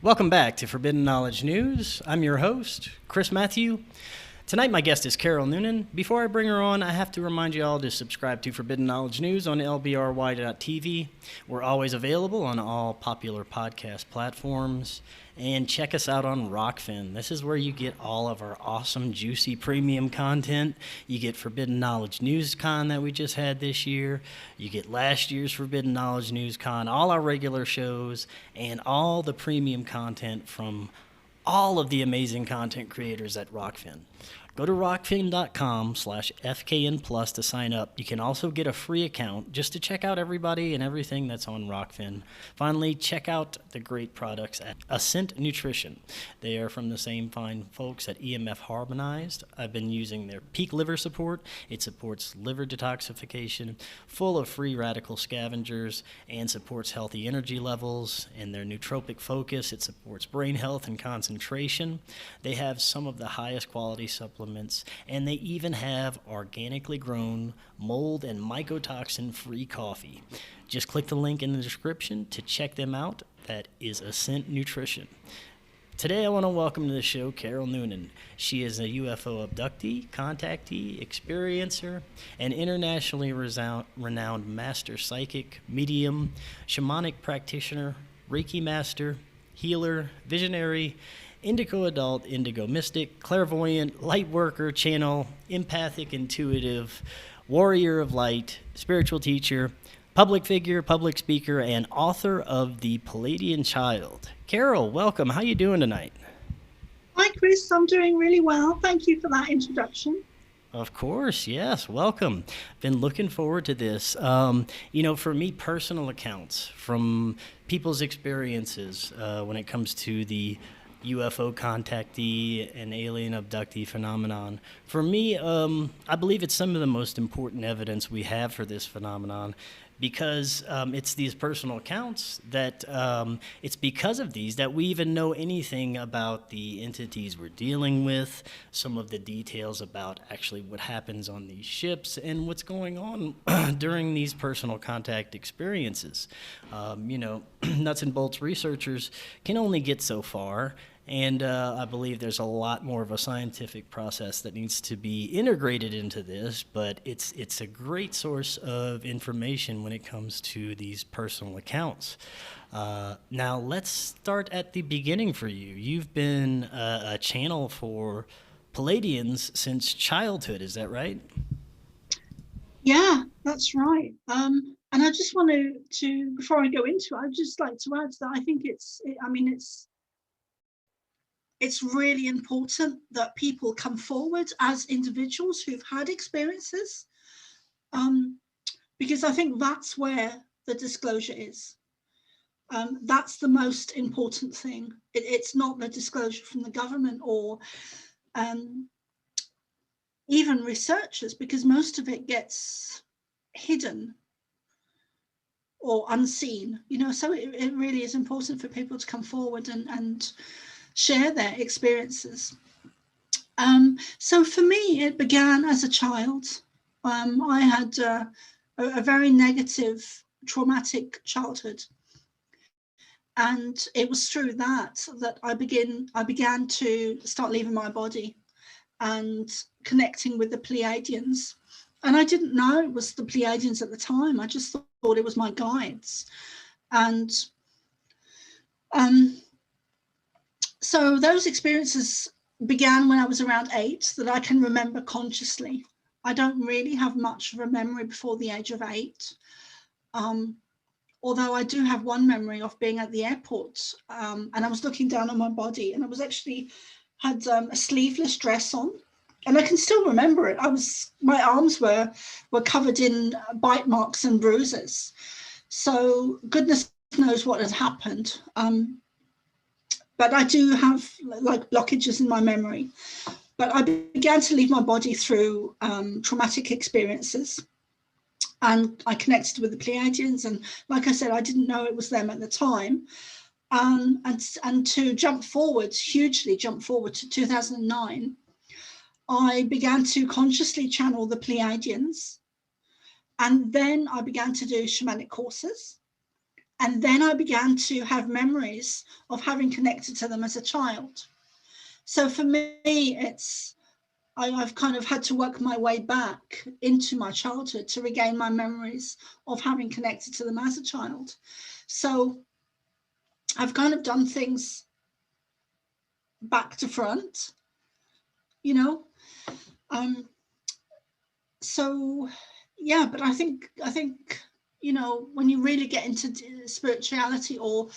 Welcome back to Forbidden Knowledge News. I'm your host, Chris Matthew. Tonight, my guest is Carol Noonan. Before I bring her on, I have to remind you all to subscribe to Forbidden Knowledge News on lbry.tv. We're always available on all popular podcast platforms. And check us out on Rokfin. This is where you get all of our awesome, juicy, premium content. You get Forbidden Knowledge News Con that we just had this year. You get last year's Forbidden Knowledge News Con, all our regular shows, and all the premium content from all of the amazing content creators at Rokfin. Go to rokfin.com/FKN Plus to sign up. You can also get a free account just to check out everybody and everything that's on Rokfin. Finally, check out the great products at Ascent Nutrition. They are from the same fine folks at EMF Harmonized. I've been using their Peak Liver Support. It supports liver detoxification, full of free radical scavengers, and supports healthy energy levels. And their nootropic focus, it supports brain health and concentration. They have some of the highest quality supplements, and they even have organically grown mold and mycotoxin-free coffee. Just click the link in the description to check them out. That is Ascent Nutrition. Today I want to welcome to the show Carol Noonan. She is a UFO abductee, contactee, experiencer, and internationally renowned master psychic, medium, shamanic practitioner, Reiki master, healer, visionary, indigo adult, indigo mystic, clairvoyant, light worker, channel, empathic, intuitive, warrior of light, spiritual teacher, public figure, public speaker, and author of The Pleiadian Child. Carol, welcome. How you doing tonight? Hi, Chris. I'm doing really well. Thank you for that introduction. Of course, yes. Welcome. Been looking forward to this. For me, personal accounts from people's experiences when it comes to the UFO contactee and alien abductee phenomenon. For me, I believe it's some of the most important evidence we have for this phenomenon because it's these personal accounts that it's because of these that we even know anything about the entities we're dealing with, some of the details about actually what happens on these ships and what's going on during these personal contact experiences. Nuts and bolts researchers can only get so far. And I believe there's a lot more of a scientific process that needs to be integrated into this, but it's a great source of information when it comes to these personal accounts. Now, let's start at the beginning for you. You've been a channel for Pleiadians since childhood, is that right? Yeah, that's right. And I just want to before I go into it, I'd just like to add that I think it's really important that people come forward as individuals who've had experiences, because I think that's where the disclosure is. That's the most important thing. It's not the disclosure from the government or even researchers, because most of it gets hidden or unseen, so it really is important for people to come forward and share their experiences. So for me, it began as a child. I had a very negative, traumatic childhood. And it was through that I began to start leaving my body and connecting with the Pleiadians. And I didn't know it was the Pleiadians at the time. I just thought it was my guides. And so those experiences began when I was around 8 that I can remember consciously. I don't really have much of a memory before the age of 8. Although I do have one memory of being at the airport and I was looking down on my body and I was actually had a sleeveless dress on. And I can still remember it. My arms were covered in bite marks and bruises. So goodness knows what had happened. But I do have like blockages in my memory. But I began to leave my body through traumatic experiences. And I connected with the Pleiadians. And like I said, I didn't know it was them at the time. And to hugely jump forward to 2009, I began to consciously channel the Pleiadians. And then I began to do shamanic courses. And then I began to have memories of having connected to them as a child. So for me, I've kind of had to work my way back into my childhood to regain my memories of having connected to them as a child. So I've kind of done things back to front, you know. So yeah, but I think when you really get into spirituality, or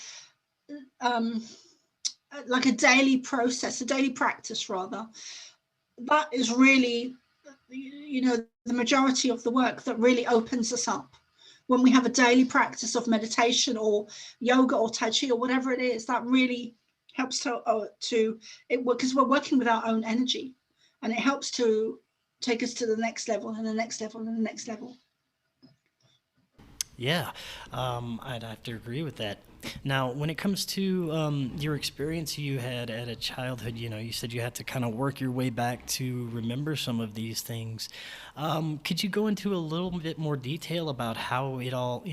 like a daily process, a daily practice rather, that is really the majority of the work that really opens us up. When we have a daily practice of meditation or yoga or tai chi or whatever it is, that really helps to it, because we're working with our own energy, and it helps to take us to the next level and the next level and the next level. Yeah, I'd have to agree with that. Now, when it comes to your experience you had at a childhood, you said you had to kind of work your way back to remember some of these things. Could you go into a little bit more detail about how it all,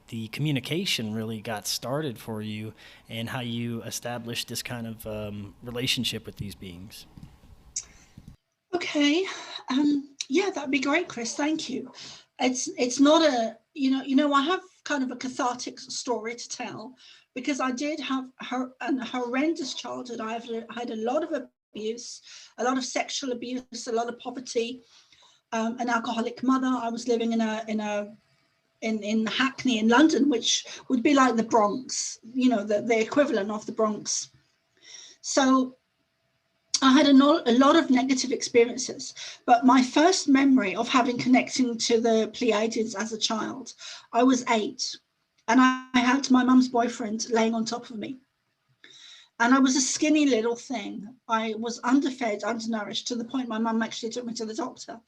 the communication really got started for you, and how you established this kind of relationship with these beings? Okay. Yeah, that'd be great, Chris. Thank you. It's not a I have kind of a cathartic story to tell, because I did have an horrendous childhood. I had a lot of abuse, a lot of sexual abuse, a lot of poverty, an alcoholic mother. I was living in Hackney in London, which would be like the Bronx, the equivalent of the Bronx. So I had a lot of negative experiences, but my first memory of having connecting to the Pleiadians as a child, I was 8, and I had my mum's boyfriend laying on top of me. And I was a skinny little thing. I was underfed, undernourished, to the point my mum actually took me to the doctor.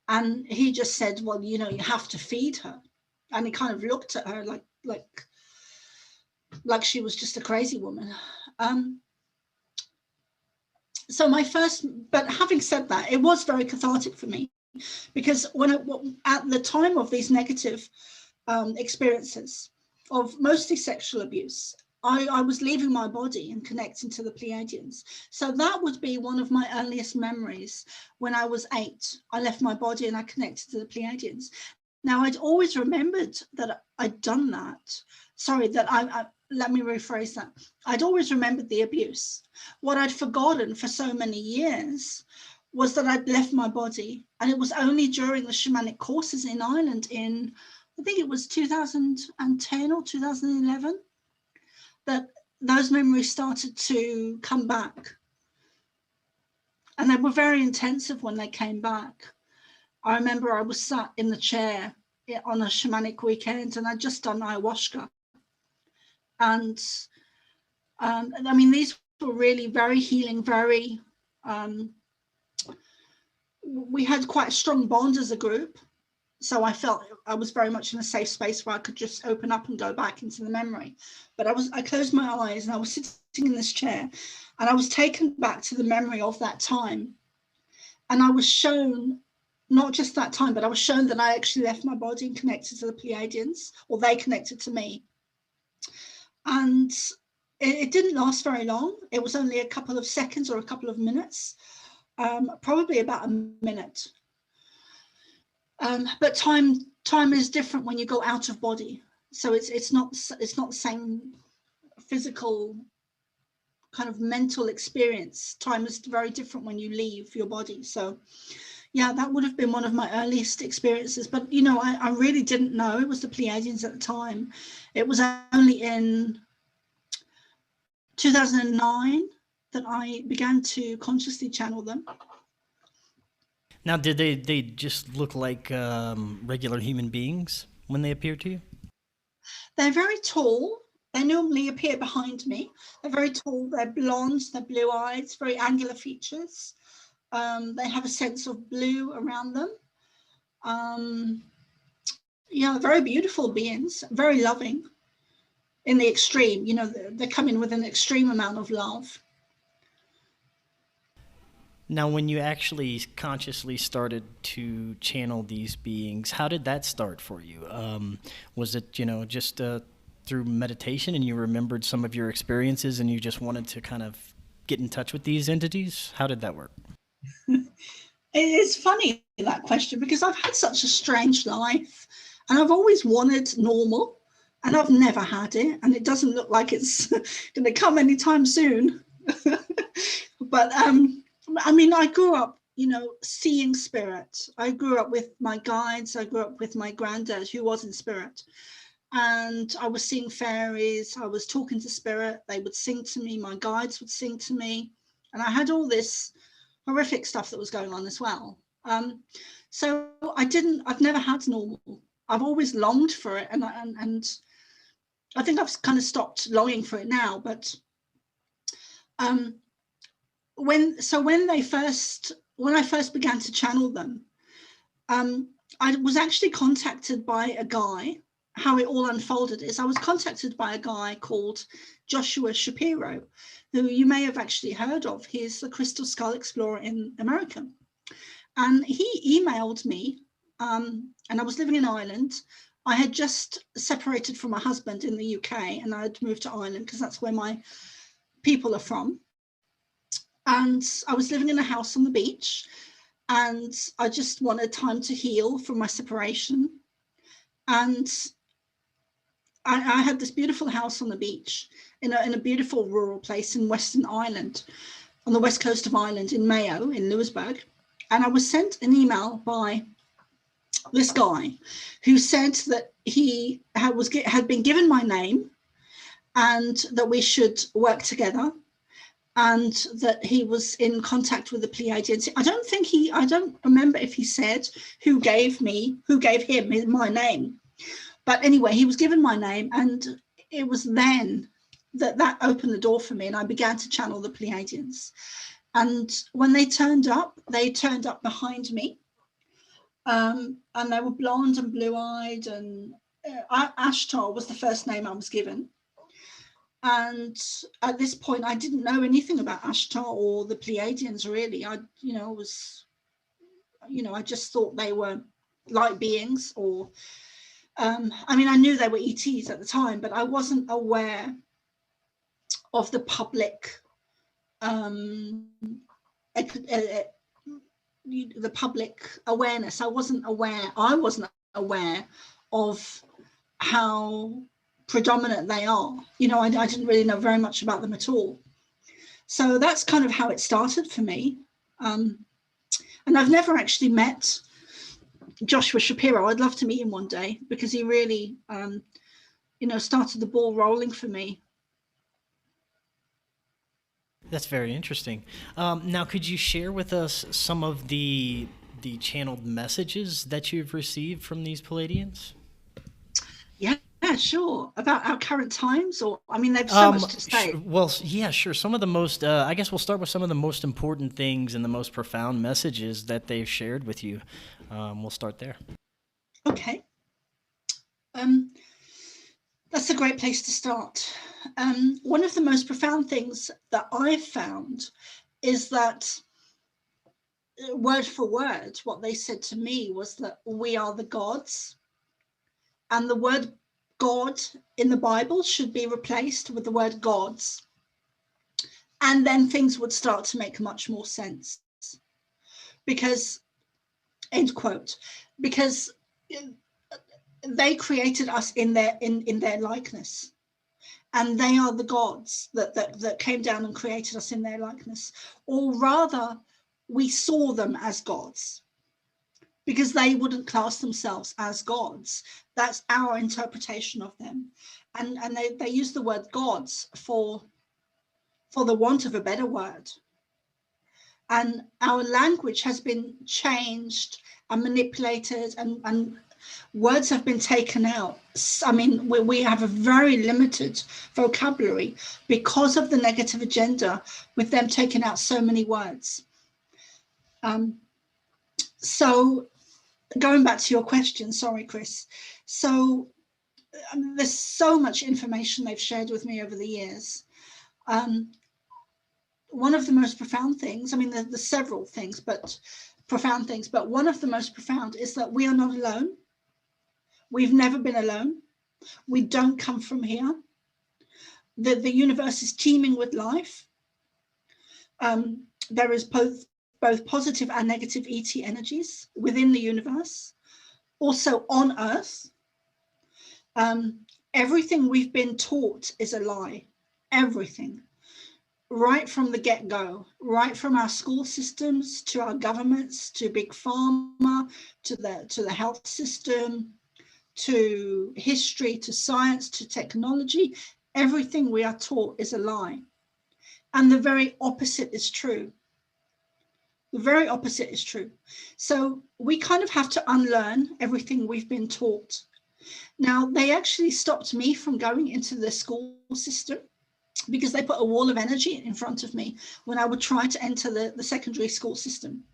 And he just said, well, you have to feed her. And he kind of looked at her like she was just a crazy woman. So but having said that, it was very cathartic for me, because at the time of these negative experiences of mostly sexual abuse, I was leaving my body and connecting to the Pleiadians. So that would be one of my earliest memories. When I was 8, I left my body and I connected to the Pleiadians. Now, I'd always remembered that I'd done that. Sorry, let me rephrase that. I'd always remembered the abuse. What I'd forgotten for so many years was that I'd left my body. And it was only during the shamanic courses in Ireland in, I think it was 2010 or 2011, that those memories started to come back. And they were very intensive when they came back. I remember I was sat in the chair on a shamanic weekend, and I'd just done ayahuasca. And I mean, these were really very healing, very, we had quite a strong bond as a group. So I felt I was very much in a safe space where I could just open up and go back into the memory. But I closed my eyes and I was sitting in this chair, and I was taken back to the memory of that time. And I was shown, not just that time, but I was shown that I actually left my body and connected to the Pleiadians, or they connected to me. And it didn't last very long. It was only a couple of seconds or a couple of minutes, probably about a minute. But time is different when you go out of body. So it's not the same physical kind of mental experience. Time is very different when you leave your body. So yeah, that would have been one of my earliest experiences. But I really didn't know it was the Pleiadians at the time. It was only in 2009 that I began to consciously channel them. Now, did they just look like regular human beings when they appeared to you? They're very tall. They normally appear behind me. They're very tall. They're blonde. They're blue eyes. Very angular features. They have a sense of blue around them. Yeah, very beautiful beings. Very loving. In the extreme, they come in with an extreme amount of love. Now, when you actually consciously started to channel these beings, how did that start for you? Was it, just through meditation and you remembered some of your experiences and you just wanted to kind of get in touch with these entities? How did that work? It's funny, that question, because I've had such a strange life and I've always wanted normal and I've never had it, and it doesn't look like it's going to come anytime soon. But I mean, I grew up, you know, seeing spirit. I grew up with my guides. I grew up with my granddad, who was in spirit, and I was seeing fairies. I was talking to spirit. They would sing to me. My guides would sing to me, and I had all this horrific stuff that was going on as well. So I've never had normal. I've always longed for it, and I think I've kind of stopped longing for it now. But when I first began to channel them, I was actually contacted by a guy. How it all unfolded is I was contacted by a guy called Joshua Shapiro, who you may have actually heard of. He's the Crystal Skull Explorer in America. And he emailed me, and I was living in Ireland. I had just separated from my husband in the UK, and I had moved to Ireland because that's where my people are from. And I was living in a house on the beach, and I just wanted time to heal from my separation. And I had this beautiful house on the beach in a beautiful rural place in Western Ireland, on the west coast of Ireland, in Mayo, in Lewisburg. And I was sent an email by this guy who said that he had been given my name and that we should work together, and that he was in contact with the Pleiadians. I don't remember if he said who gave him my name. But anyway, he was given my name, and it was then that opened the door for me, and I began to channel the Pleiadians. And when they turned up behind me, and they were blonde and blue-eyed, and Ashtar was the first name I was given. And at this point, I didn't know anything about Ashtar or the Pleiadians, really. I just thought they were light beings, or I mean, I knew they were ETs at the time, but I wasn't aware of the public, the public awareness. I wasn't aware of how predominant they are. You know, I didn't really know very much about them at all. So that's kind of how it started for me. And I've never actually met Joshua Shapiro. I'd love to meet him one day, because he really, started the ball rolling for me. That's very interesting. Now, could you share with us some of the channeled messages that you've received from these Pleiadians? Yeah, sure. About our current times, or I mean, they've so much to say. Well, yeah, sure. Some of the most, I guess we'll start with some of the most important things and the most profound messages that they've shared with you. We'll start there. Okay. That's a great place to start. One of the most profound things that I've found is that, word for word, what they said to me was that we are the gods, and the word God in the Bible should be replaced with the word gods, and then things would start to make much more sense. Because, end quote, because they created us in their likeness, and they are the gods that came down and created us in their likeness. Or rather, we saw them as gods, because they wouldn't class themselves as gods. That's our interpretation of them. And they use the word gods for the want of a better word. And our language has been changed and manipulated, and words have been taken out. I mean, we have a very limited vocabulary because of the negative agenda, with them taking out so many words. So going back to your question, sorry, Chris. So there's so much information they've shared with me over the years. One of the most profound things, I mean, there's several things, but profound things, but one of the most profound is that we are not alone. We've never been alone. We don't come from here. The universe is teeming with life. There is both positive and negative ET energies within the universe, also on Earth. Everything we've been taught is a lie. Everything. Right from the get-go, right from our school systems to our governments, to big pharma, to the health system, to history, to science, to technology, everything we are taught is a lie. And the very opposite is true. The very opposite is true. So we kind of have to unlearn everything we've been taught. Now, they actually stopped me from going into the school system because they put a wall of energy in front of me when I would try to enter the secondary school system.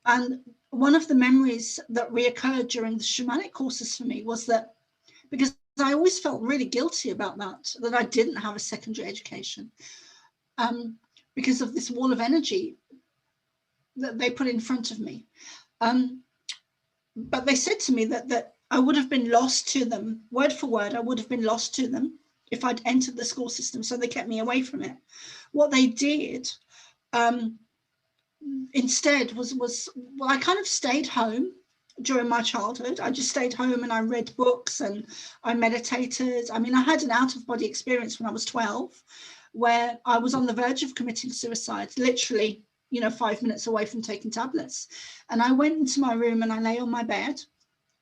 And one of the memories that reoccurred during the shamanic courses for me was that, because I always felt really guilty about that I didn't have a secondary education, because of this wall of energy that they put in front of me. But they said to me that I would have been lost to them, word for word, I would have been lost to them if I'd entered the school system, so they kept me away from it. What they did instead was, well, I kind of stayed home during my childhood. I just stayed home and I read books and I meditated. I mean, I had an out-of-body experience when I was 12, where I was on the verge of committing suicide, literally, 5 minutes away from taking tablets. And I went into my room and I lay on my bed,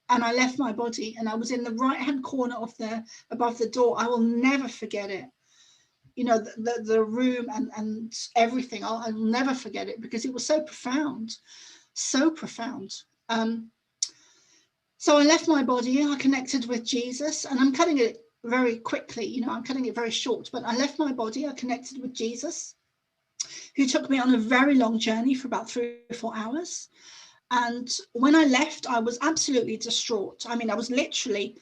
and I left my body, and I was in the right-hand corner above the door. I will never forget it. The room and everything. I'll never forget it because it was so profound, so profound. So I left my body. I connected with Jesus, and I'm cutting it very quickly. I'm cutting it very short. But I left my body. I connected with Jesus, who took me on a very long journey for about 3 or 4 hours. And when I left, I was absolutely distraught. I mean, I was literally,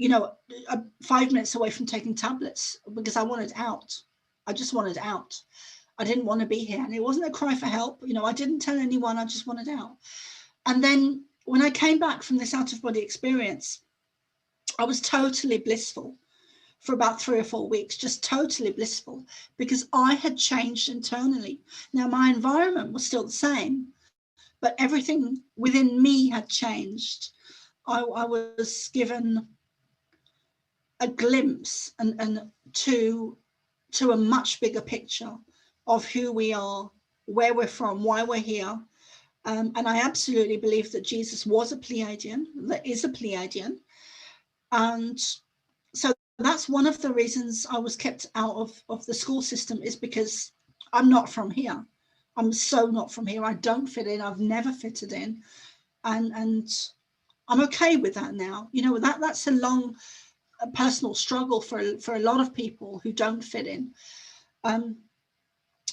5 minutes away from taking tablets because I wanted out. I just wanted out. I didn't want to be here. And it wasn't a cry for help. I didn't tell anyone. I just wanted out. And then when I came back from this out-of-body experience, I was totally blissful for about 3 or 4 weeks, just totally blissful, because I had changed internally. Now, my environment was still the same, but everything within me had changed. I was given a glimpse and to a much bigger picture of who we are, where we're from, why we're here. And I absolutely believe that Jesus was a Pleiadian, that is a Pleiadian. And so that's one of the reasons I was kept out of the school system, is because I'm not from here. I'm so not from here. I don't fit in. I've never fitted in. And I'm okay with that now. That's a long personal struggle for a lot of people who don't fit in.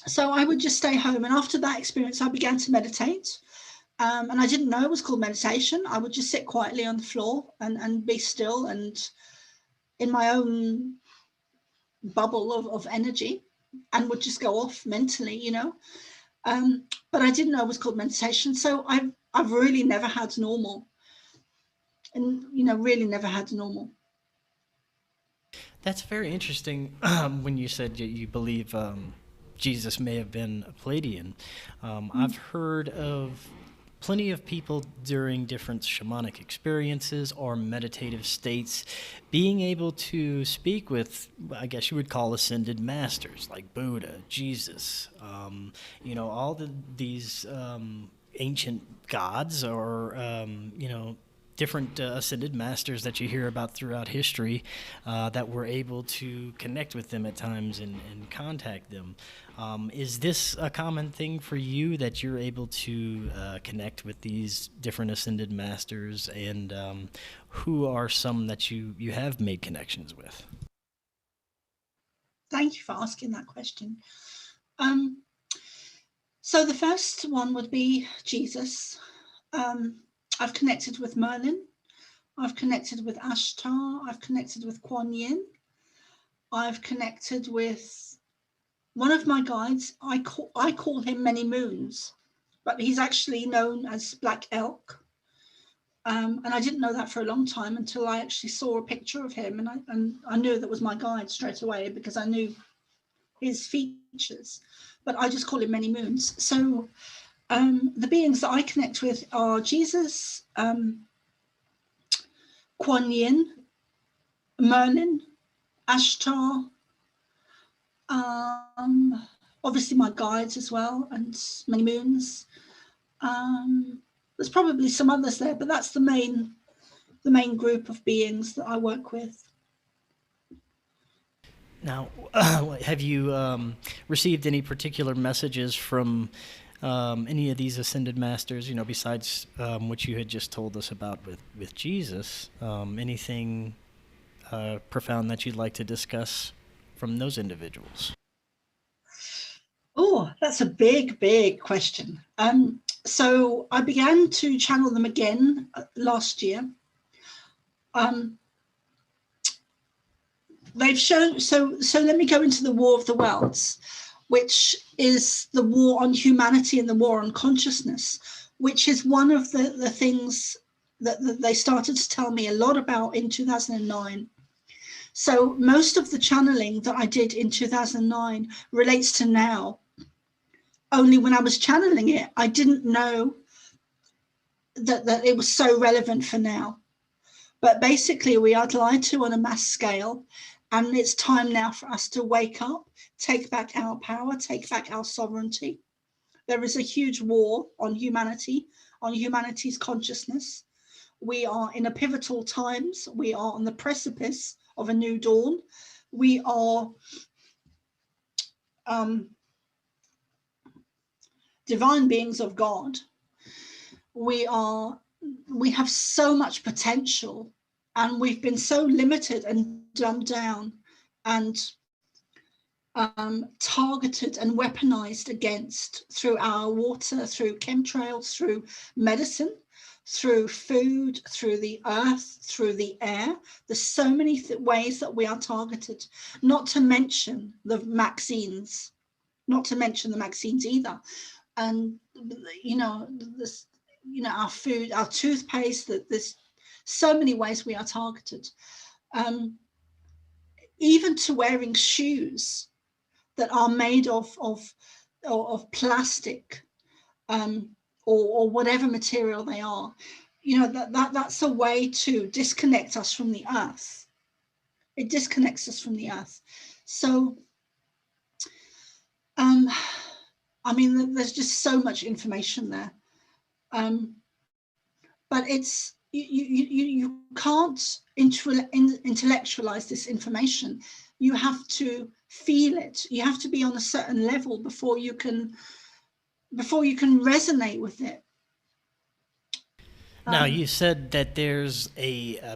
So I would just stay home. And after that experience, I began to meditate. And I didn't know it was called meditation. I would just sit quietly on the floor and be still and in my own bubble of energy, and would just go off mentally, but I didn't know it was called meditation. So I've really never had normal, and really never had normal. That's very interesting. When you said you believe Jesus may have been a Pleiadian, I've heard of plenty of people during different shamanic experiences or meditative states being able to speak with, I guess you would call, ascended masters like Buddha, Jesus, all these ancient gods, or different ascended masters that you hear about throughout history, that were able to connect with them at times and contact them. Is this a common thing for you, that you're able to connect with these different ascended masters, and who are some that you have made connections with? Thank you for asking that question. So the first one would be Jesus. I've connected with Merlin. I've connected with Ashtar. I've connected with Kuan Yin. I've connected with one of my guides. I call him Many Moons, but he's actually known as Black Elk. And I didn't know that for a long time until I actually saw a picture of him, and I knew that was my guide straight away because I knew his features. But I just call him Many Moons. So the beings that I connect with are Jesus, Kuan Yin, Merlin, Ashtar, obviously my guides as well, and Many Moons. There's probably some others there, but that's the main group of beings that I work with. Now, have you received any particular messages from any of these ascended masters, besides what you had just told us about with Jesus? Anything profound that you'd like to discuss from those individuals? Oh, that's a big question. So I began to channel them again last year. They've shown, so let me go into the War of the Worlds, which is the war on humanity and the war on consciousness, which is one of the things that they started to tell me a lot about in 2009. So most of the channeling that I did in 2009 relates to now. Only when I was channeling it, I didn't know that it was so relevant for now. But basically, we are lied to on a mass scale, and it's time now for us to wake up, take back our power, take back our sovereignty. There is a huge war on humanity, on humanity's consciousness. We are in a pivotal times. We are on the precipice of a new dawn. We are divine beings of God. We have so much potential, and we've been so limited and dumbed down and targeted and weaponized against through our water, through chemtrails, through medicine, through food, through the earth, through the air. There's so many ways that we are targeted, not to mention the vaccines either. And our food, our toothpaste, that there's so many ways we are targeted. Even to wearing shoes that are made of plastic, or whatever material they are. That's a way to disconnect us from the earth. It disconnects us from the earth. So there's just so much information there, but it's you can't intellectualize this information. You have to feel it. You have to be on a certain level before you can resonate with it. Now, you said that there's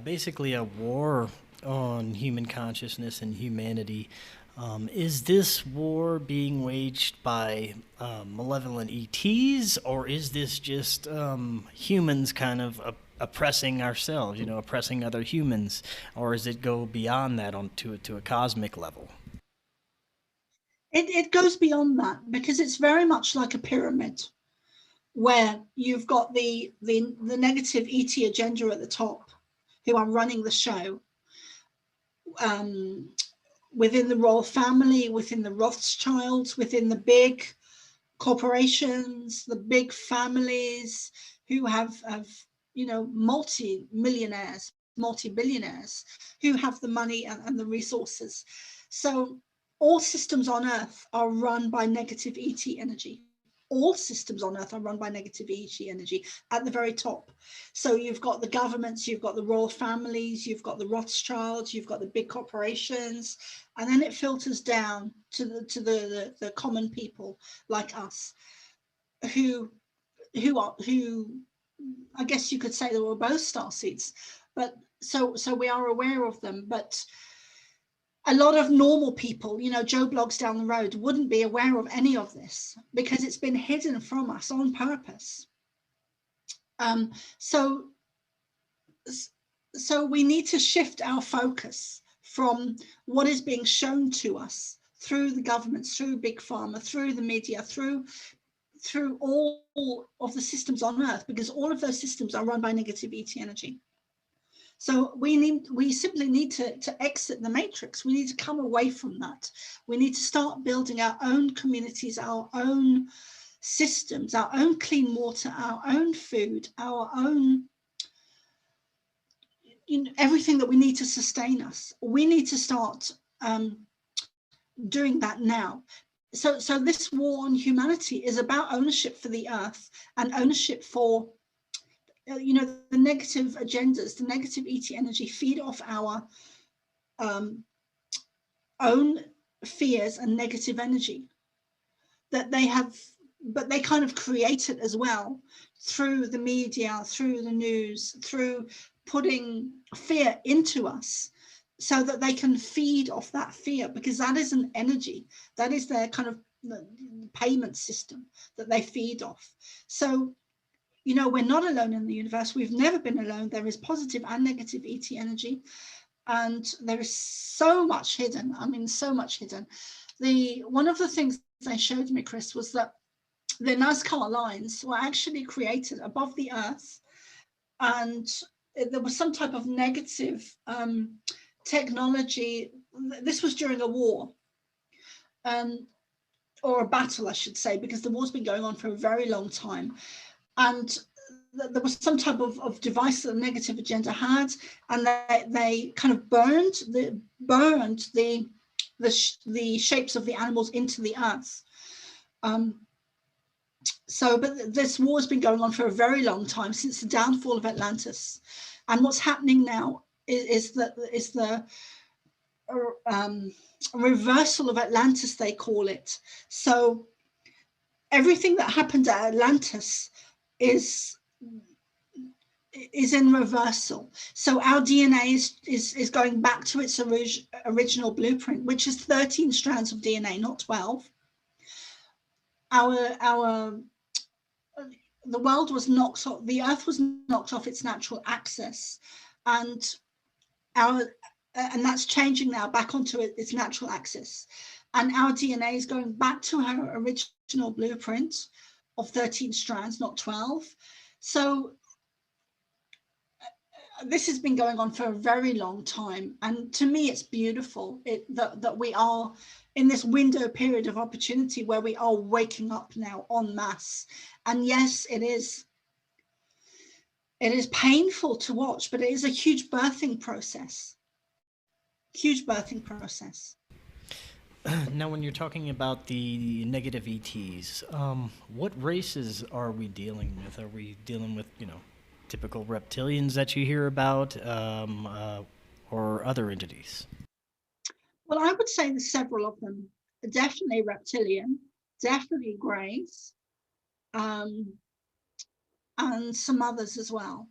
basically a war on human consciousness and humanity. Is this war being waged by malevolent ETs, or is this just humans kind of oppressing ourselves, oppressing other humans, or does it go beyond that to a cosmic level? It goes beyond that, because it's very much like a pyramid, where you've got the negative ET agenda at the top, who are running the show. Within the royal family, within the Rothschilds, within the big corporations, the big families who have multi-millionaires, multi-billionaires, who have the money and the resources. So all systems on Earth are run by negative ET energy. All systems on Earth are run by negative ET energy at the very top. So you've got the governments, you've got the royal families, you've got the Rothschilds, you've got the big corporations, and then it filters down to the common people like us, who I guess you could say they were both starseeds. But so we are aware of them, but a lot of normal people, Joe Bloggs down the road, wouldn't be aware of any of this because it's been hidden from us on purpose. So we need to shift our focus from what is being shown to us through the governments, through Big Pharma, through the media, through through all of the systems on Earth, because all of those systems are run by negative ET energy. So we simply need to exit the matrix. We need to come away from that. We need to start building our own communities, our own systems, our own clean water, our own food, our own, everything that we need to sustain us. We need to start doing that now. So this war on humanity is about ownership for the Earth and ownership for, the negative agendas, the negative ET energy feed off our own fears and negative energy that they have, but they kind of create it as well through the media, through the news, through putting fear into us so that they can feed off that fear, because that is an energy, that is their kind of payment system that they feed off. So we're not alone in the universe. We've never been alone. There is positive and negative ET energy, and there is so much hidden. I mean, so much hidden. One of the things they showed me, Chris, was that the Nazca lines were actually created above the Earth, and there was some type of negative technology. This was during a war, or a battle, I should say, because the war's been going on for a very long time. And there was some type of device that the negative agenda had, and they kind of burned the shapes of the animals into the earth. But this war has been going on for a very long time, since the downfall of Atlantis. And what's happening now is the reversal of Atlantis, they call it. So everything that happened at Atlantis is in reversal. So our DNA is going back to its original blueprint, which is 13 strands of DNA, not 12. The world was knocked off, the Earth was knocked off its natural axis, and that's changing now back onto its natural axis. And our DNA is going back to our original blueprint of 13 strands, not 12. So this has been going on for a very long time. And to me, it's beautiful that we are in this window period of opportunity where we are waking up now en masse. And yes, it is painful to watch, but it is a huge birthing process. Huge birthing process. Now, when you're talking about the negative ETs, what races are we dealing with? Are we dealing with, typical reptilians that you hear about, or other entities? Well, I would say there's several of them. Definitely reptilian, definitely greys, and some others as well.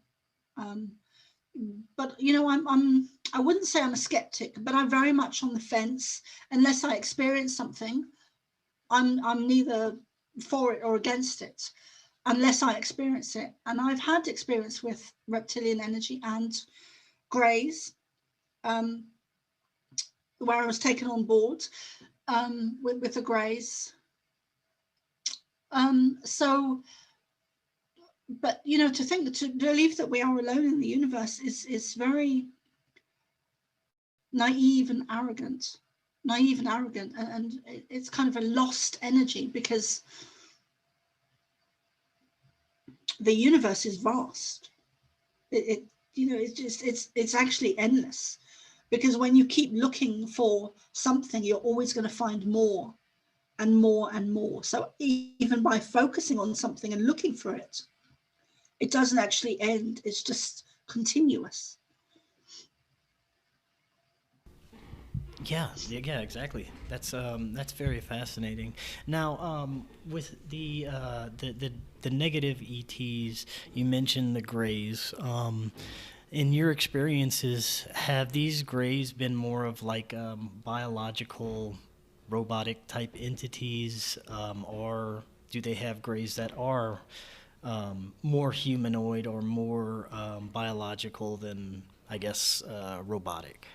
But I wouldn't say I'm a skeptic, but I'm very much on the fence. Unless I experience something, I'm neither for it or against it, unless I experience it. And I've had experience with reptilian energy and greys, where I was taken on board with the greys. But to believe that we are alone in the universe is very naive and arrogant, and it's kind of a lost energy, because the universe is vast. It's actually endless, because when you keep looking for something, you're always going to find more and more and more. So even by focusing on something and looking for it, it doesn't actually end. It's just continuous. Yeah, exactly. That's very fascinating. Now, with the negative ETs, you mentioned the greys. In your experiences, have these greys been more of like biological, robotic type entities, or do they have greys that are more humanoid or more biological than, I guess, robotic?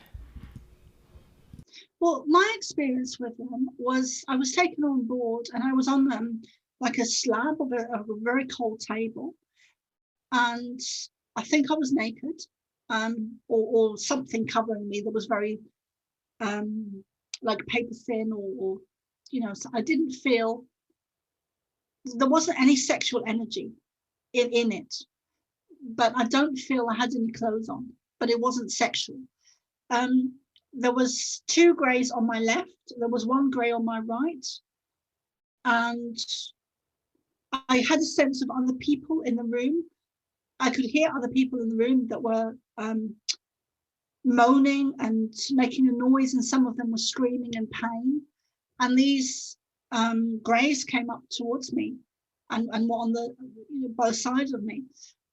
Well, my experience with them was I was taken on board, and I was on them like a slab of a very cold table, and I think I was naked, or something covering me that was very like paper thin, or so I didn't feel, there wasn't any sexual energy in it, but I don't feel I had any clothes on, but it wasn't sexual. There was 2 greys on my left, there was 1 grey on my right, and I had a sense of other people in the room. I could hear other people in the room that were moaning and making a noise, and some of them were screaming in pain. And these greys came up towards me and were on the both sides of me.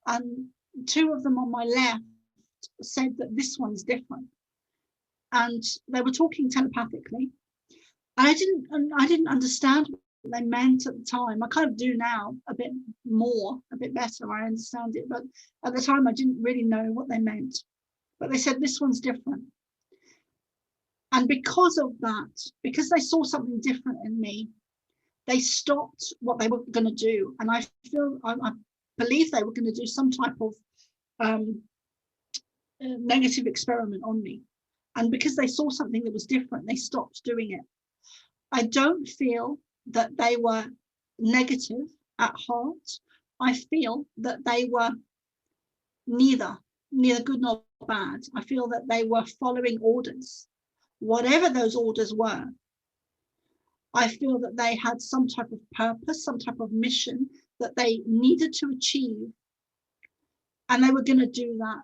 And 2 of them on my left said that this one's different. And they were talking telepathically. I didn't understand what they meant at the time. I kind of do now, a bit better. I understand it, but at the time I didn't really know what they meant. But they said this one's different. And because of that, because they saw something different in me, they stopped what they were going to do. And I believe they were going to do some type of negative experiment on me. And because they saw something that was different, they stopped doing it. I don't feel that they were negative at heart. I feel that they were neither good nor bad. I feel that they were following orders, whatever those orders were. I feel that they had some type of purpose, some type of mission that they needed to achieve, and they were going to do that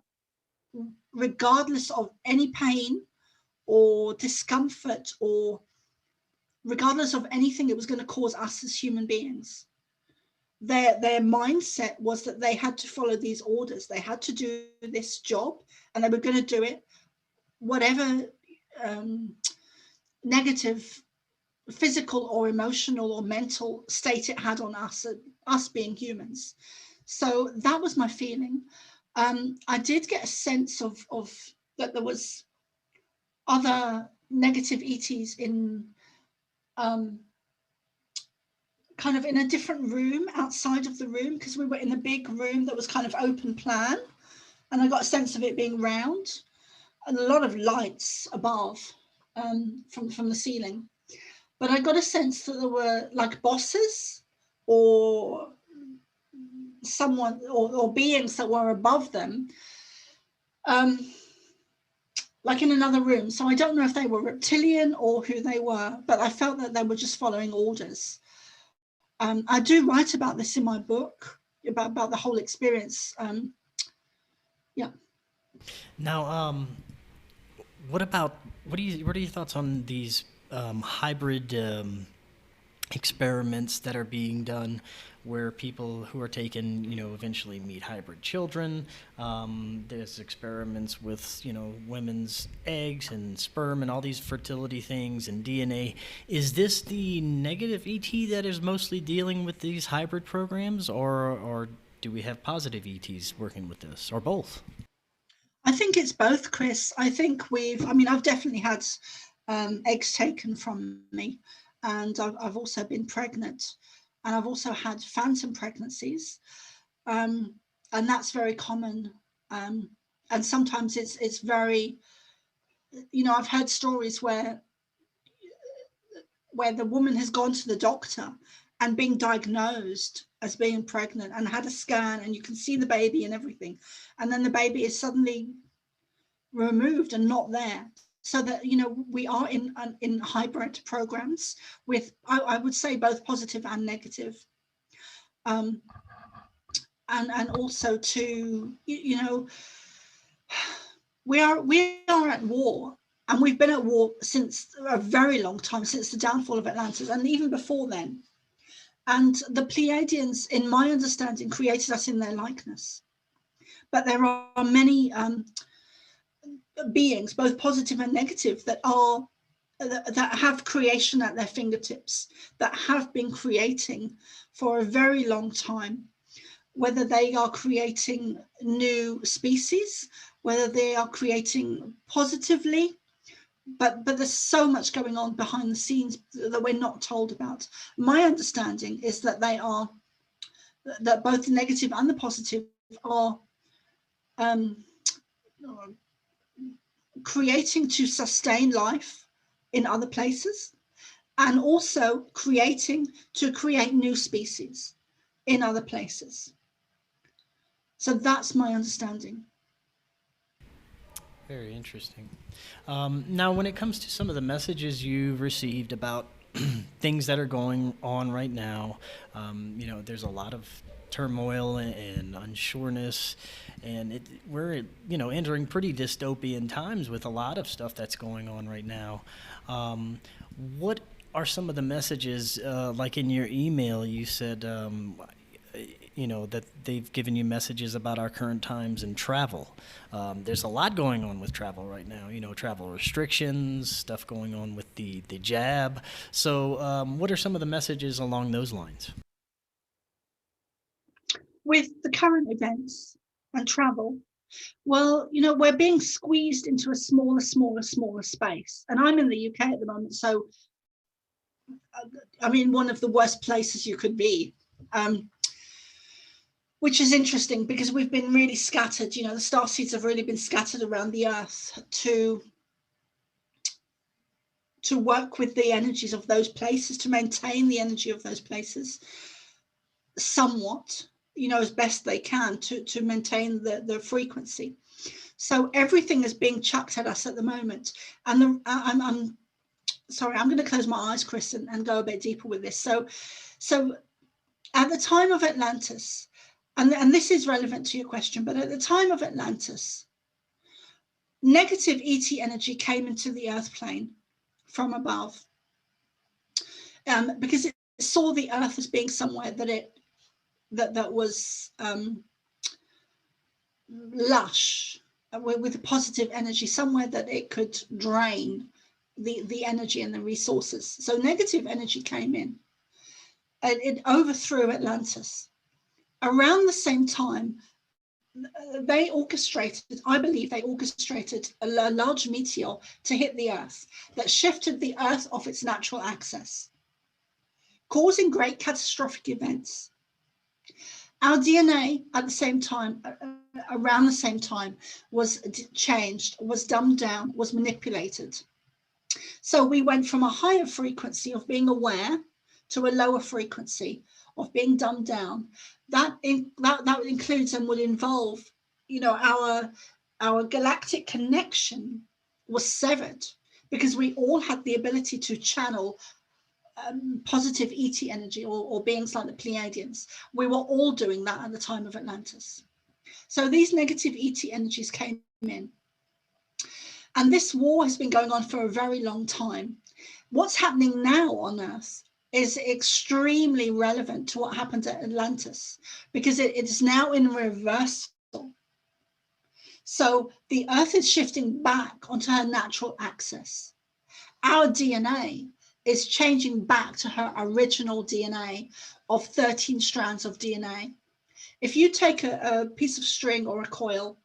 regardless of any pain or discomfort, or regardless of anything it was going to cause us as human beings. Their mindset was that they had to follow these orders. They had to do this job, and they were going to do it, whatever negative physical or emotional or mental state it had on us being humans. So that was my feeling. I did get a sense of that there was other negative ETs in kind of in a different room outside of the room, because we were in a big room that was kind of open plan, and I got a sense of it being round and a lot of lights above from the ceiling. But I got a sense that there were like bosses or someone or beings that were above them, like in another room. So I don't know if they were reptilian or who they were, but I felt that they were just following orders. I do write about this in my book, about the whole experience. Yeah. Now, what are your thoughts on these hybrid experiments that are being done, where people who are taken, eventually meet hybrid children? There's experiments with, women's eggs and sperm and all these fertility things and DNA. Is this the negative ET that is mostly dealing with these hybrid programs, or do we have positive ETs working with this, or both? I think it's both, Chris. I think I've definitely had eggs taken from me, and I've also been pregnant, and I've also had phantom pregnancies, and that's very common. And sometimes it's very, I've heard stories where the woman has gone to the doctor and being diagnosed as being pregnant and had a scan, and you can see the baby and everything, and then the baby is suddenly removed and not there. So that, we are in hybrid programs with, I would say, both positive and negative. And also to, we are at war, and we've been at war since a very long time, since the downfall of Atlantis, and even before then. And the Pleiadians, in my understanding, created us in their likeness. But there are many beings, both positive and negative, that have creation at their fingertips, that have been creating for a very long time, whether they are creating new species, whether they are creating positively, but there's so much going on behind the scenes that we're not told about. My understanding is that that both the negative and the positive are creating to sustain life in other places, and also creating to create new species in other places. So that's my understanding. Very interesting. Now, when it comes to some of the messages you've received about things that are going on right now, there's a lot of turmoil and unsureness, and we're entering pretty dystopian times with a lot of stuff that's going on right now. What are some of the messages? Like in your email, you said that they've given you messages about our current times and travel. There's a lot going on with travel right now, travel restrictions, stuff going on with the jab. So what are some of the messages along those lines? With the current events and travel, well, we're being squeezed into a smaller space. And I'm in the UK at the moment, so I'm in one of the worst places you could be. Which is interesting because we've been really scattered. The star seeds have really been scattered around the earth to work with the energies of those places, to maintain the energy of those places somewhat, as best they can to maintain the frequency. So everything is being chucked at us at the moment. And I'm sorry, I'm going to close my eyes, Chris, and go a bit deeper with this. So at the time of Atlantis, and this is relevant to your question, but at the time of Atlantis, negative ET energy came into the earth plane from above, because it saw the earth as being somewhere that was lush, with positive energy, somewhere that it could drain the energy and the resources. So negative energy came in and it overthrew Atlantis. Around the same time, I believe they orchestrated a large meteor to hit the earth that shifted the earth off its natural axis, causing great catastrophic events. Our DNA at the same time, around the same time, was changed, was dumbed down, was manipulated. So we went from a higher frequency of being aware to a lower frequency of being dumbed down. That includes and would involve, our galactic connection was severed because we all had the ability to channel positive ET energy or beings like the Pleiadians. We were all doing that at the time of Atlantis. So these negative ET energies came in. And this war has been going on for a very long time. What's happening now on Earth is extremely relevant to what happened at Atlantis, because it is now in reversal. So the Earth is shifting back onto her natural axis. Our DNA is changing back to her original DNA of 13 strands of DNA. If you take a piece of string or a coil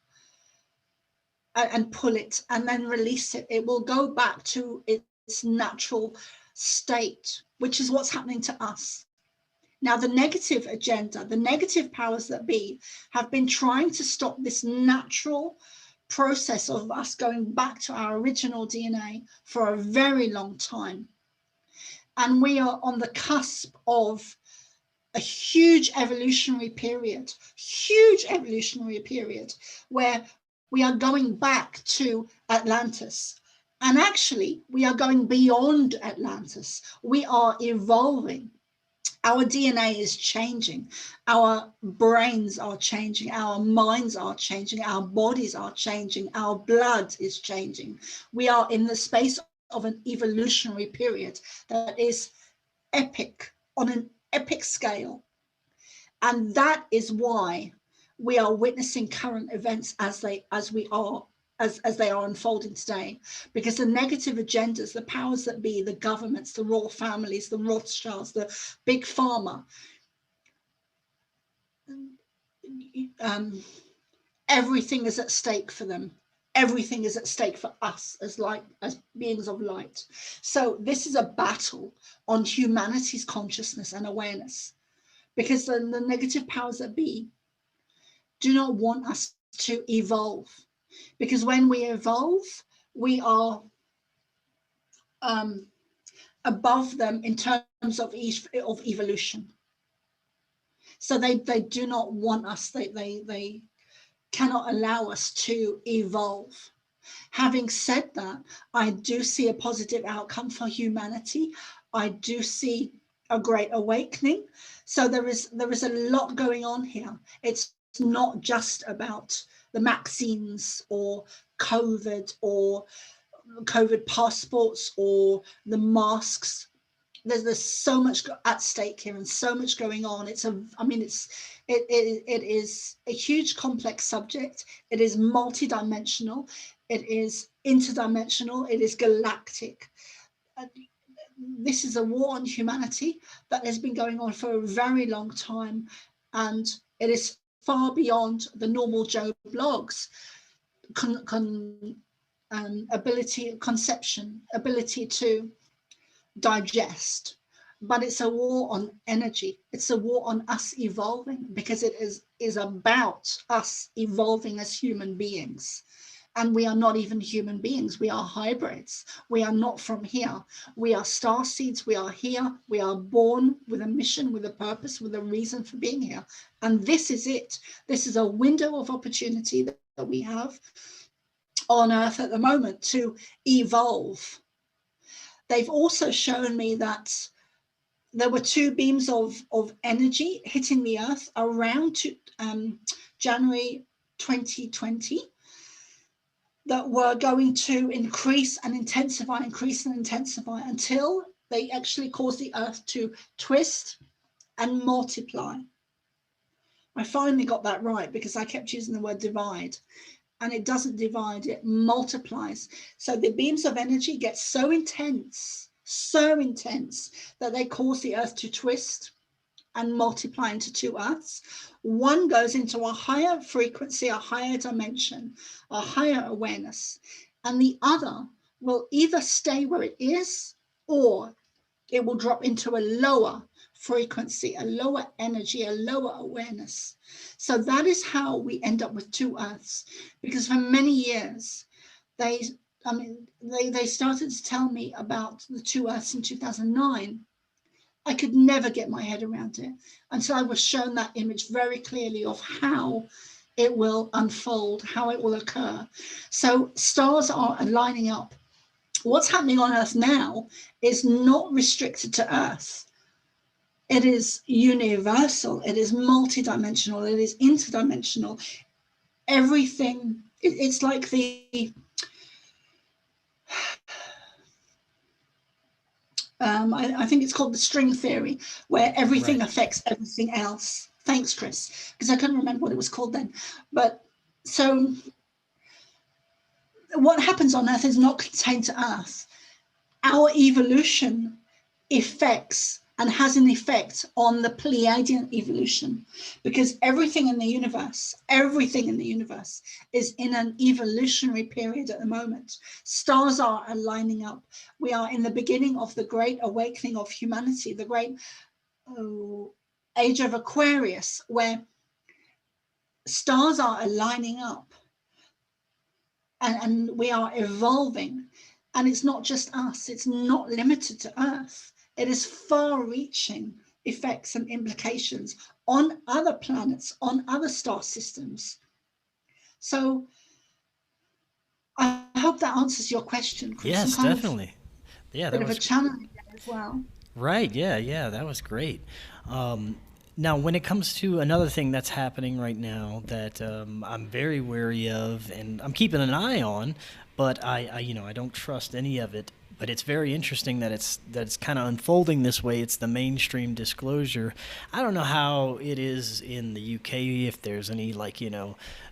and pull it and then release it, it will go back to its natural state, which is what's happening to us. Now, the negative agenda, the negative powers that be, have been trying to stop this natural process of us going back to our original DNA for a very long time. And we are on the cusp of a huge evolutionary period, where we are going back to Atlantis. And actually, we are going beyond Atlantis. We are evolving. Our DNA is changing. Our brains are changing. Our minds are changing. Our bodies are changing. Our blood is changing. We are in the space of an evolutionary period that is epic, on an epic scale. And that is why we are witnessing current events as they are unfolding today, because the negative agendas, the powers that be, the governments, the royal families, the Rothschilds, the big pharma, everything is at stake for them. everything is at stake for us as light, as beings of light. So this is a battle on humanity's consciousness and awareness, because the negative powers that be do not want us to evolve, because when we evolve, we are above them in terms of evolution. So they do not want us, they cannot allow us to evolve. Having said that, I do see a positive outcome for humanity. I do see a great awakening. So there is a lot going on here. It's not just about the vaccines or COVID passports or the masks. There's so much at stake here and so much going on. It is a huge complex subject. It is multidimensional. It is interdimensional. It is galactic. This is a war on humanity that has been going on for a very long time, and it is far beyond the normal Joe blogs ability to digest. But it's a war on energy. It's a war on us evolving, because it is about us evolving as human beings. And we are not even human beings. We are hybrids. We are not from here. We are star seeds. We are here. We are born with a mission, with a purpose, with a reason for being here. And this is it. This is a window of opportunity that we have on Earth at the moment to evolve. They've also shown me that there were two beams of energy hitting the Earth around January 2020 that were going to increase and intensify until they actually caused the Earth to twist and multiply. I finally got that right, because I kept using the word divide. And it doesn't divide, it multiplies. So the beams of energy get so intense that they cause the Earth to twist and multiply into two Earths. One goes into a higher frequency, a higher dimension, a higher awareness, and the other will either stay where it is, or it will drop into a lower frequency, a lower energy, a lower awareness. So that is how we end up with two Earths, because for many years they started to tell me about the two Earths in 2009. I could never get my head around it until I was shown that image very clearly of how it will unfold, how it will occur. So stars are lining up. What's happening on Earth now is not restricted to Earth. It is universal. It is multidimensional. It is interdimensional. Everything, it's like I think it's called the string theory, where everything affects everything else. Thanks, Chris, because I couldn't remember what it was called then. But so what happens on Earth is not contained to Earth. Our evolution affects and has an effect on the Pleiadian evolution, because everything in the universe is in an evolutionary period at the moment. Stars are aligning up. We are in the beginning of the great awakening of humanity, the great age of Aquarius, where stars are aligning up and we are evolving. And it's not just us, it's not limited to Earth. It is far-reaching effects and implications on other planets, on other star systems. So I hope that answers your question, Chris. Yes, definitely. Yeah, that was a bit of a challenge as well. Right. Yeah, that was great. Now, when it comes to another thing that's happening right now that I'm very wary of and I'm keeping an eye on, but I don't trust any of it. But it's very interesting that it's kind of unfolding this way. It's the mainstream disclosure. I don't know how it is in the UK, if there's any, like,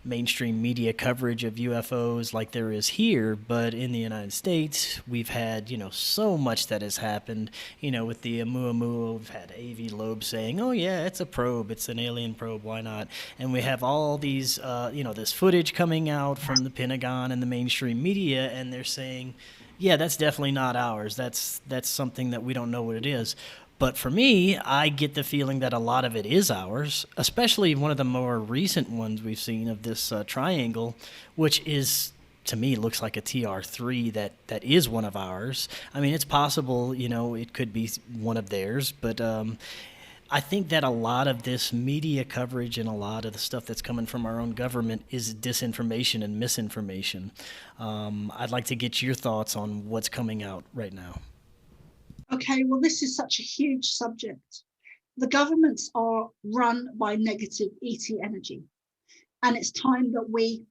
mainstream media coverage of UFOs like there is here, but in the United States, we've had, so much that has happened, with the Oumuamua. We've had Avi Loeb saying, oh yeah, it's a probe, it's an alien probe, why not? And we have all these, this footage coming out from the Pentagon and the mainstream media, and they're saying, yeah, that's definitely not ours. That's something that we don't know what it is. But for me, I get the feeling that a lot of it is ours, especially one of the more recent ones we've seen of this triangle, which is, to me, looks like a TR3 that is one of ours. I mean, it's possible, it could be one of theirs, but I think that a lot of this media coverage and a lot of the stuff that's coming from our own government is disinformation and misinformation. I'd like to get your thoughts on what's coming out right now. Okay, well, this is such a huge subject. The governments are run by negative ET energy, and it's time that we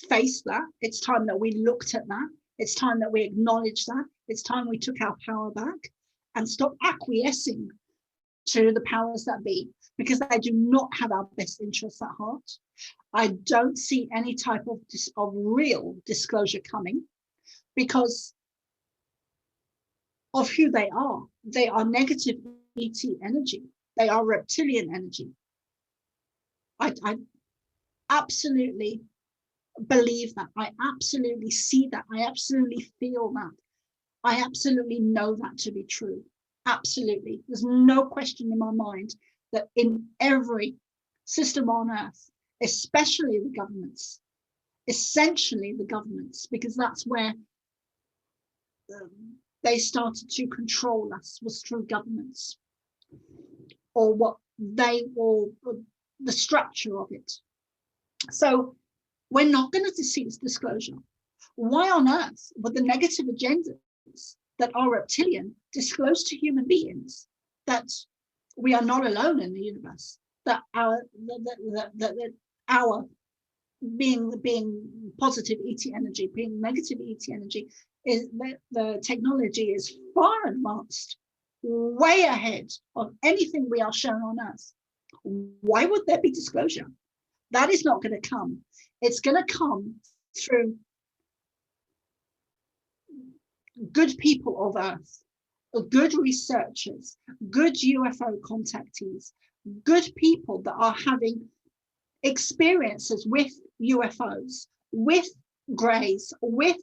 face that. It's time that we looked at that. It's time that we acknowledge that. It's time we took our power back and stop acquiescing to the powers that be, because they do not have our best interests at heart. I don't see any type of real disclosure coming because of who they are. They are negative ET energy. They are reptilian energy. I absolutely believe that. I absolutely see that. I absolutely feel that. I absolutely know that to be true. Absolutely. There's no question in my mind that in every system on earth, especially the governments, essentially the governments, because that's where they started to control us, was through governments, or the structure of it. So we're not going to see this disclosure. Why on earth would the negative agendas that are reptilian disclose to human beings that we are not alone in the universe, that our being positive ET energy, being negative ET energy, is the technology is far advanced, way ahead of anything we are shown on Earth. Why would there be disclosure? That is not going to come. It's going to come through good people of Earth, good researchers, good UFO contactees, good people that are having experiences with UFOs, with greys, with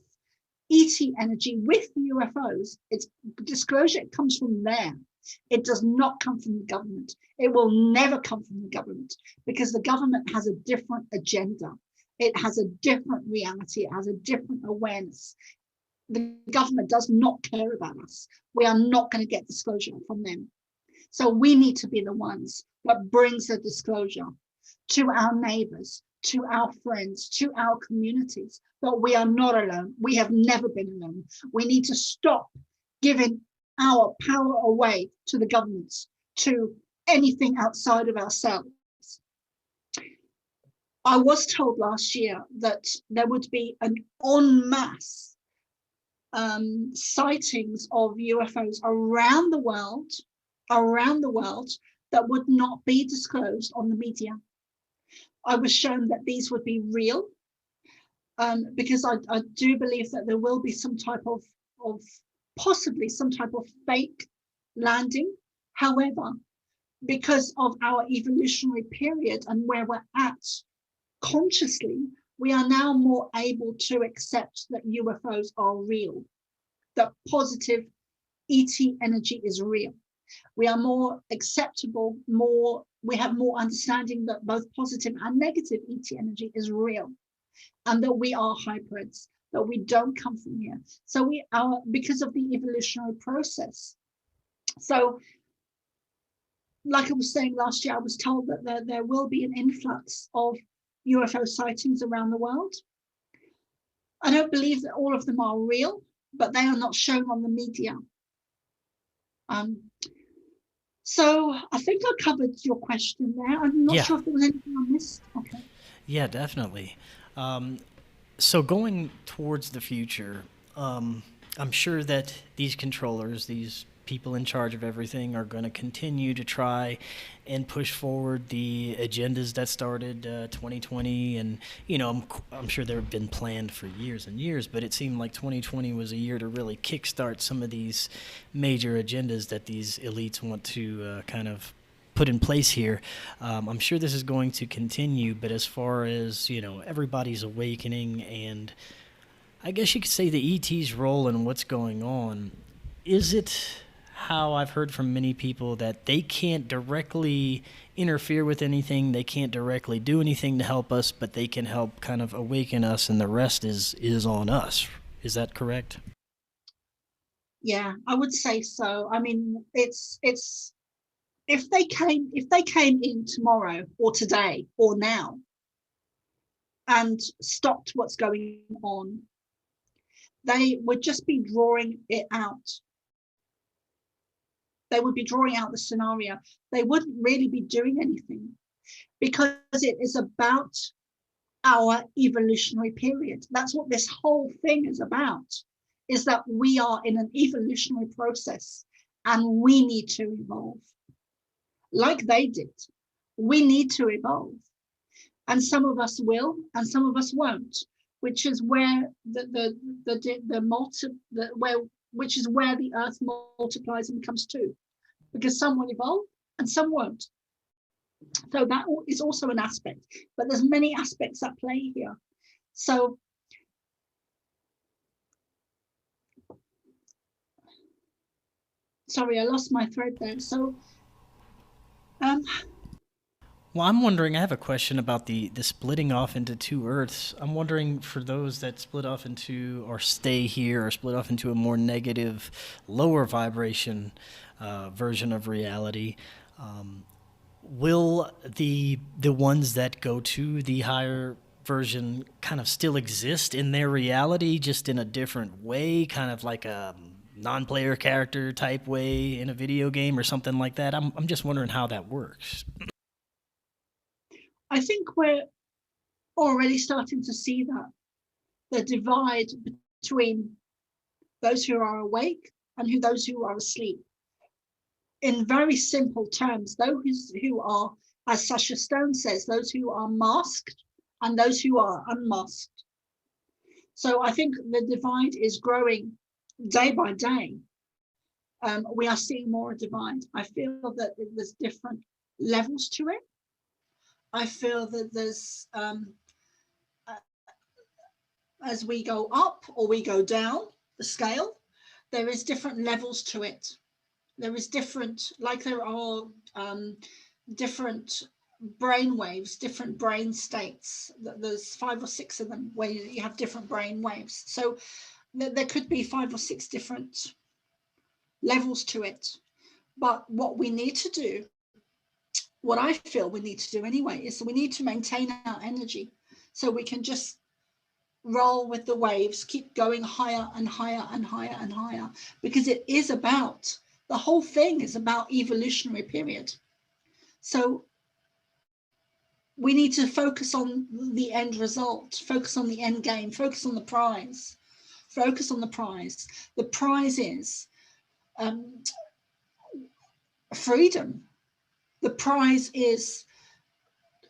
ET energy, with UFOs. It's disclosure. It comes from there. It does not come from the government. It will never come from the government, because the government has a different agenda. It has a different reality. It has a different awareness. The government does not care about us. We are not going to get disclosure from them. So we need to be the ones that brings the disclosure to our neighbors, to our friends, to our communities, that we are not alone. We have never been alone. We need to stop giving our power away to the governments, to anything outside of ourselves. I was told last year that there would be an en masse sightings of UFOs around the world that would not be disclosed on the media. I was shown that these would be real, because I do believe that there will be some type of possibly some type of fake landing. However, because of our evolutionary period and where we're at consciously, we are now more able to accept that UFOs are real, that positive ET energy is real. We are more acceptable, we have more understanding that both positive and negative ET energy is real, and that we are hybrids, that we don't come from here. So we are, because of the evolutionary process. So like I was saying last year, I was told that there will be an influx of UFO sightings around the world. I don't believe that all of them are real, but they are not shown on the media. So I think I covered your question there. I'm not sure if there was anything I missed. Okay. Yeah, definitely. So going towards the future, I'm sure that these controllers, these people in charge of everything, are going to continue to try and push forward the agendas that started 2020. And, I'm sure they've been planned for years and years, but it seemed like 2020 was a year to really kickstart some of these major agendas that these elites want to kind of put in place here. I'm sure this is going to continue, but as far as, everybody's awakening and I guess you could say the ET's role in what's going on, is it how I've heard from many people that they can't directly interfere with anything, they can't directly do anything to help us, but they can help kind of awaken us, and the rest is on us. Is that correct? Yeah, I would say so. I mean, it's if they came in tomorrow or today or now and stopped what's going on, they would just be drawing it out. They would be drawing out the scenario. They wouldn't really be doing anything because it is about our evolutionary period. That's what this whole thing is about, is that we are in an evolutionary process and we need to evolve. Like they did, we need to evolve. And some of us will and some of us won't, which is where which is where the earth multiplies and becomes two, because some will evolve and some won't. So that is also an aspect, but there's many aspects at play here. So sorry, I lost my thread there. So Well, I'm wondering, I have a question about the splitting off into two Earths. I'm wondering, for those that split off into or stay here or split off into a more negative, lower vibration version of reality, will the ones that go to the higher version kind of still exist in their reality, just in a different way, kind of like a non-player character type way in a video game or something like that? I'm just wondering how that works. I think we're already starting to see that the divide between those who are awake and those who are asleep. In very simple terms, those who are, as Sasha Stone says, those who are masked and those who are unmasked. So I think the divide is growing day by day. We are seeing more divide. I feel that there's different levels to it. I feel that there's, as we go up or we go down the scale, there is different levels to it. There is different, like there are different brain waves, different brain states. There's 5 or 6 of them where you have different brain waves. So there could be 5 or 6 different levels to it. But what we need to do, what I feel we need to do anyway, is we need to maintain our energy so we can just roll with the waves, keep going higher and higher and higher and higher, because it is about, the whole thing is about evolutionary period. So we need to focus on the end result, focus on the end game, focus on the prize, focus on the prize. The prize is freedom. The prize is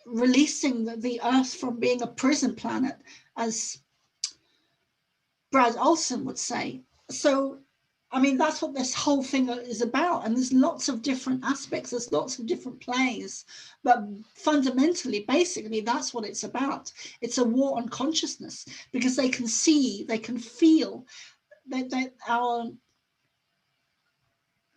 releasing the Earth from being a prison planet, as Brad Olson would say. So, I mean, that's what this whole thing is about. And there's lots of different aspects, there's lots of different plays. But fundamentally, basically, that's what it's about. It's a war on consciousness, because they can see, they can feel that our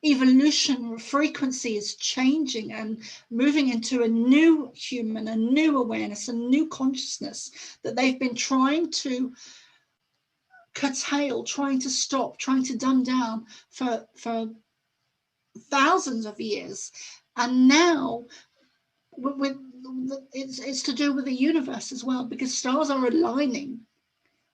evolution frequency is changing and moving into a new human, a new awareness, a new consciousness that they've been trying to curtail, trying to stop, trying to dumb down for thousands of years. And now it's to do with the universe as well, because stars are aligning.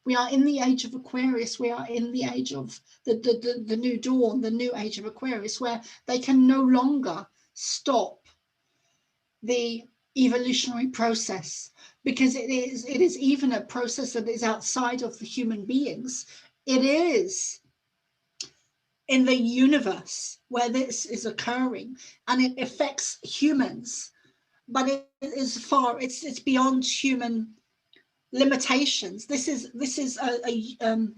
We are in the age of Aquarius. We are in the age of the new dawn, the new age of Aquarius, where they can no longer stop the evolutionary process, because it is even a process that is outside of the human beings. It is in the universe where this is occurring, and it affects humans, but it is far, it's beyond human limitations. This is a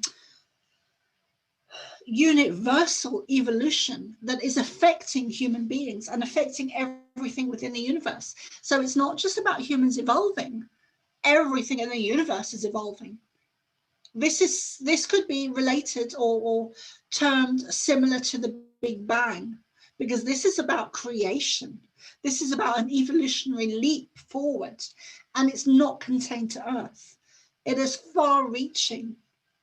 universal evolution that is affecting human beings and affecting everything within the universe. So it's not just about humans evolving, everything in the universe is evolving. This could be related or termed similar to the Big Bang, because this is about creation. This is about an evolutionary leap forward, and it's not contained to Earth. It has far-reaching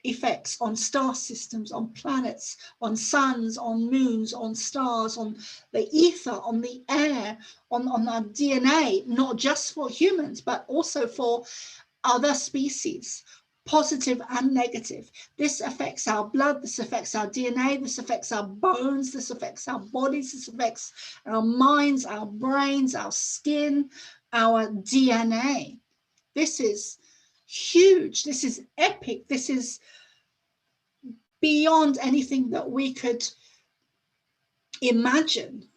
effects on star systems, on planets, on suns, on moons, on stars, on the ether, on the air, on our DNA, not just for humans, but also for other species, positive and negative. This affects our blood, this affects our DNA, this affects our bones, this affects our bodies, this affects our minds, our brains, our skin, our DNA. This is huge. This is epic. This is beyond anything that we could imagine.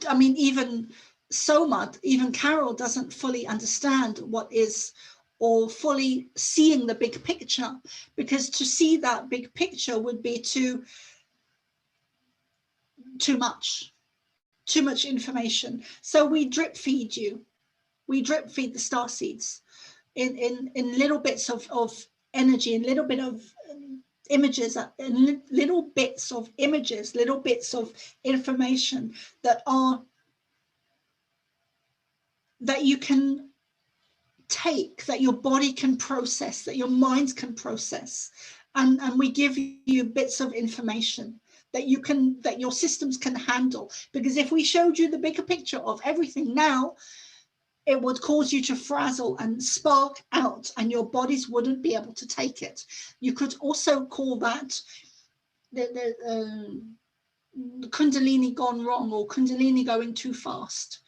I mean, even Soma, even Carol doesn't fully understand what is, or fully seeing the big picture, because to see that big picture would be too much information. So we drip feed you. We drip feed the star seeds in little bits of energy, in little bit of images, little bits of images, little bits of information that you can take, that your body can process, that your mind can process, and we give you bits of information that your systems can handle. Because if we showed you the bigger picture of everything now, it would cause you to frazzle and spark out, and your bodies wouldn't be able to take it. You could also call that the Kundalini gone wrong, or Kundalini going too fast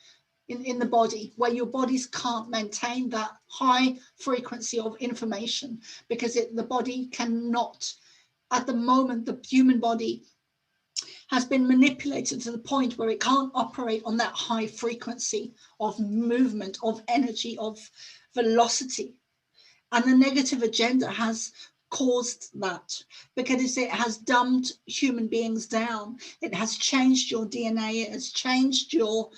in the body, where your bodies can't maintain that high frequency of information, because the body cannot, at the moment, the human body has been manipulated to the point where it can't operate on that high frequency of movement, of energy, of velocity. And the negative agenda has caused that, because it has dumbed human beings down. It has changed your DNA. It has changed your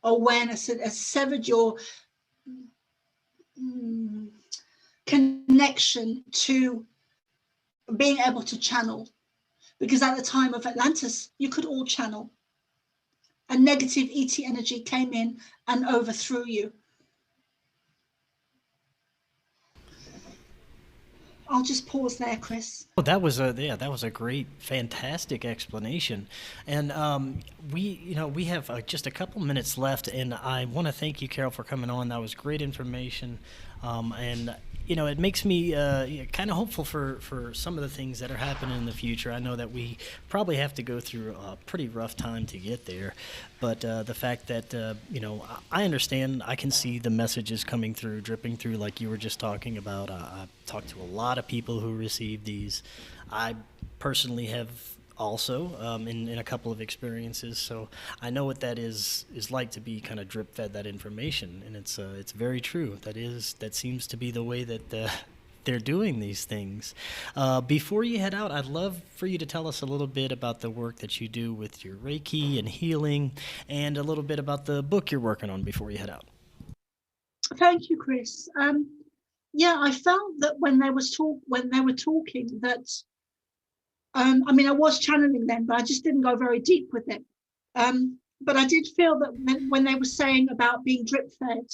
awareness. It has severed your connection to being able to channel. Because at the time of Atlantis, you could all channel. A negative ET energy came in and overthrew you. I'll just pause there, Chris. Oh, that was a great, fantastic explanation, and we have just a couple minutes left, and I want to thank you, Carol, for coming on. That was great information, and it makes me kind of hopeful for some of the things that are happening in the future. I know that we probably have to go through a pretty rough time to get there, but the fact that I understand, I can see the messages coming through, dripping through, like you were just talking about. I've talked to a lot of people who receive these. I personally have also in a couple of experiences, so I know what that is like, to be kind of drip fed that information, and it's very true. That seems to be the way that they're doing these things. Before you head out, I'd love for you to tell us a little bit about the work that you do with your Reiki and healing, and a little bit about the book you're working on before you head out. Thank you, Chris. I felt that when they were talking that, I was channeling them, but I just didn't go very deep with it. But I did feel that when they were saying about being drip fed,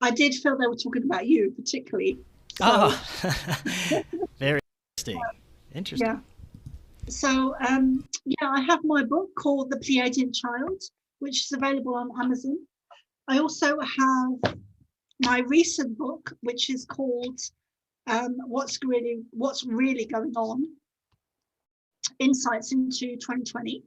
I did feel they were talking about you particularly. So, very interesting. Yeah. So, I have my book called The Pleiadian Child, which is available on Amazon. I also have my recent book, which is called What's Really Going On? Insights into 2020,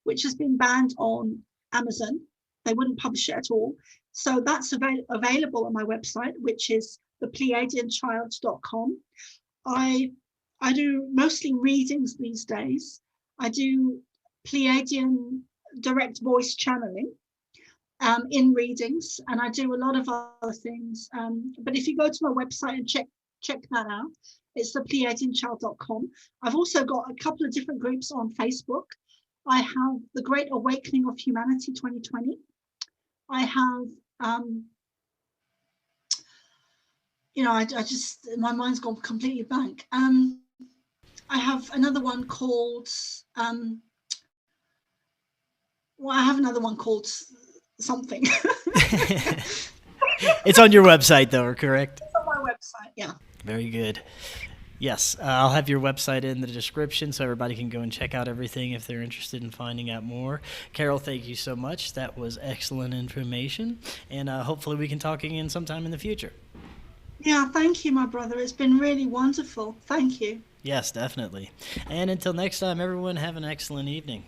which has been banned on Amazon. They wouldn't publish it at all. So that's available on my website, which is thepleiadianchild.com. I I do mostly readings these days. I do Pleiadian direct voice channeling in readings, and I do a lot of other things. But if you go to my website and check that out, it's thepleiadianchild.com. I've also got a couple of different groups on Facebook. I have the Great Awakening of Humanity 2020. I have, I just, my mind's gone completely blank. I have another one called, I have another one called something. It's on your website, though, correct? It's on my website, yeah. Very good. Yes, I'll have your website in the description so everybody can go and check out everything if they're interested in finding out more. Carol, thank you so much. That was excellent information, and hopefully we can talk again sometime in the future. Yeah, thank you, my brother. It's been really wonderful. Thank you. Yes, definitely. And until next time, everyone, have an excellent evening.